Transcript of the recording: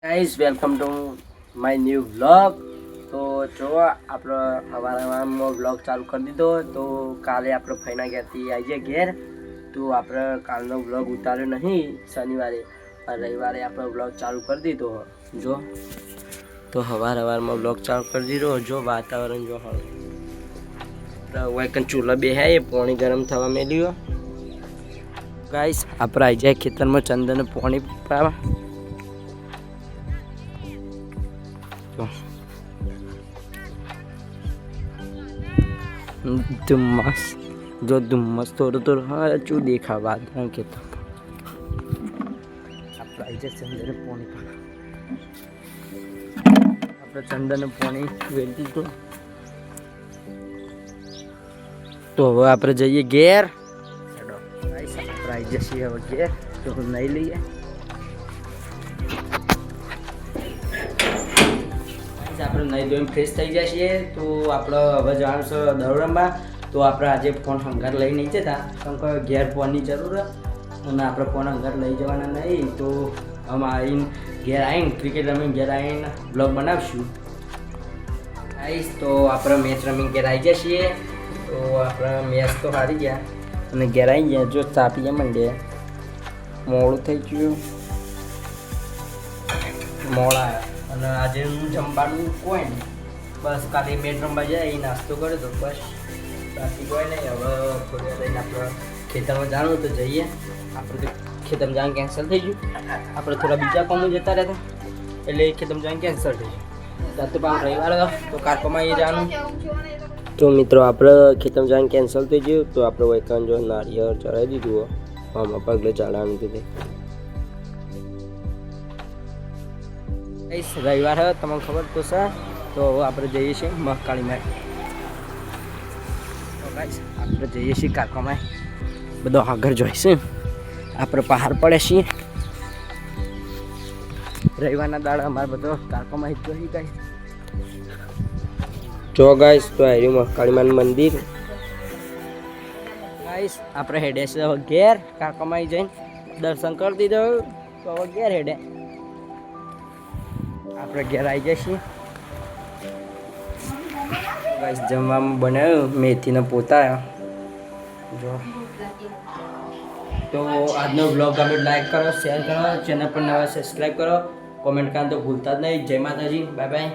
Guys welcome to my new vlog. તો જો આપણે હવારમાં વ્લોગ ચાલુ કરી દીધો. તો કાલે આપણે ફઈના ઘેરથી આવીએ ઘેર. તો આપણે કાલનો વ્લોગ ઉતાર્યો નહીં શનિવારે, રવિવારે આપણે વ્લોગ ચાલુ કરી દીધો. જો તો હવારમાં વ્લોગ ચાલુ કરી દીધો. જો વાતાવરણ જો હવે ચૂલો બેહાય પાણી ગરમ થવા મેલ્યું. ગાઈસ આપણે આવી જાય ખેતરમાં ચંદન પાણી પાવા. ધુમ્મસ જો ધુમ્મસ થોડું થોડું હા શું દેખા વાદળ કે તો આપણે આવી જાય ચંદન પાણી આપણે ચંદન પાણી વેરી દીધું. તો હવે આપણે જઈએ ઘેર. આપણે આવી જશે હવે ઘેર. તો નહીં લઈએ આપણે નહીં ધોઈને ફ્રેશ થઈ જઈએ. તો આપણે હવે જવાનું છે દરોડામાં. તો આપણે આજે ફોન હંગાર લઈ નહીં જતા, કેમ કે ઘેર ફોનની જરૂર અને આપણે ફોન હંગાર લઈ જવાના નહીં. તો અમે આવીને ઘેર આવીને ક્રિકેટ રમીને ઘેર આવીને બ્લોગ બનાવશું. આવીશ તો આપણે મેચ રમીને ઘેર આવી જઈએ. તો આપણે મેચ તો હારી ગયા અને ઘેર આવી ગયા. જો ચા પીએ મંડે મોડું થઈ ગયું, મોડા અને આજે જમવાનું કોઈ નહીં. બસ કાલે મેચ રમવા જાય એ નાસ્તો કર્યો તો બસ, બાકી કોઈ નહીં. હવે થોડી વાર રહીને આપણે ખેતરમાં જવાનું તો જઈએ. આપણે તો ખેતરમાં જવાનું કેન્સલ થઈ ગયું. આપણે થોડા બીજા કામો જતા રહેતા એટલે ખેતરમાં જવાનું કેન્સલ થઈ ગયું. ત્યાં તો પાછું રવિવાર હતો તો કારકોમાં એ જવાનું. તો મિત્રો આપણે ખેતરમાં જવાનું કેન્સલ થઈ ગયું. તો આપણે વૈકાન જો નારિયેળ ચડાવી દીધું આમાં પગલે ચડાવવાનું કીધું. રવિવાર હવે તમને ખબર તો છે. તો હવે આપણે જઈએ છીએ મહાકાળીમાં. આપણે જઈએ છીએ કારકામાં. બધો આગળ જોઈશે આપણે પહાડ પડે છીએ. રવિવારના દાડા અમારે બધો કારકામાં જોઈ ગાઈસ. જો ગાઈસ તો આવ્યું મહાકાળીમાનું મંદિર. ગાઈસ આપણે હેડે છે હવે ઘેર. કારકામાં જઈને દર્શન કરી દીધો તો હવે ઘેર હેડે. આપણે ઘેર આવી જઈશું. ગાઈસ જમવામાં બનાવ્યું મેથીના પોતા. જો તો આજનો બ્લોગ ગમે લાઈક કરો, શેર કરો, ચેનલ પર નવા સબસ્ક્રાઈબ કરો, કોમેન્ટ કરવાનું તો ભૂલતા જ નહીં. જય માતાજી, બાય બાય.